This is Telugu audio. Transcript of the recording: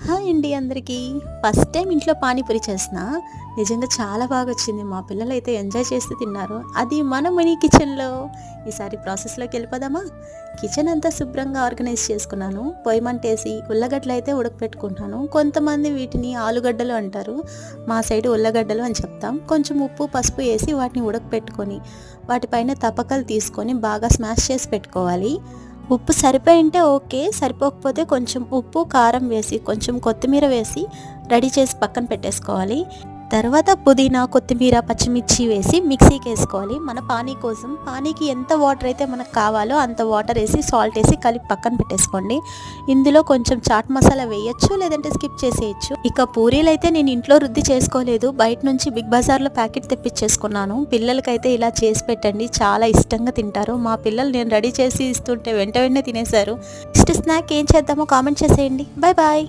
హాయ్ అండి అందరికీ. ఫస్ట్ టైం ఇంట్లో పానీపూరి చేసినా నిజంగా చాలా బాగా వచ్చింది. మా పిల్లలైతే ఎంజాయ్ చేస్తూ తిన్నారు. అది మన మినీ కిచెన్‌లో. ఈసారి ప్రాసెస్‌లోకి వెళ్ళిపోదామా? కిచెన్ అంతా శుభ్రంగా ఆర్గనైజ్ చేసుకున్నాను. పొయ్యి మంటేసి ఉల్లగడ్డలైతే ఉడకపెట్టుకుంటున్నాను. కొంతమంది వీటిని ఆలుగడ్డలు అంటారు. మా సైడు ఉల్లగడ్డలు అని చెప్తాం. కొంచెం ఉప్పు, పసుపు ఏసి వాటిని ఉడకపెట్టుకొని వాటిపైన తపకలు తీసుకొని బాగా స్మాష్ చేసి పెట్టుకోవాలి. ఉప్పు సరిపోయి ఉంటే ఓకే. సరిపోకపోతే కొంచెం ఉప్పు, కారం వేసి, కొంచెం కొత్తిమీర వేసి రెడీ చేసి పక్కన పెట్టేసుకోవాలి. తర్వాత పుదీనా, కొత్తిమీర, పచ్చిమిర్చి వేసి మిక్సీకేసుకోవాలి. మన పానీ కోసం. పానీకి ఎంత వాటర్ అయితే మనకు కావాలో అంత వాటర్ వేసి, సాల్ట్ వేసి కలిపి పక్కన పెట్టేసుకోండి. ఇందులో కొంచెం చాట్ మసాలా వేయొచ్చు, లేదంటే స్కిప్ చేసేయచ్చు. ఇక పూరీలు అయితే నేను ఇంట్లో రుద్ది చేసుకోలేదు. బయట నుంచి బిగ్ బజార్లో ప్యాకెట్ తెప్పించేసుకున్నాను. పిల్లలకైతే ఇలా చేసి పెట్టండి, చాలా ఇష్టంగా తింటారు. మా పిల్లలు నేను రెడీ చేసి ఇస్తుంటే వెంట వెంటనే తినేశారు. నెక్స్ట్ స్నాక్ ఏం చేద్దామో కామెంట్ చేసేయండి. Bye bye.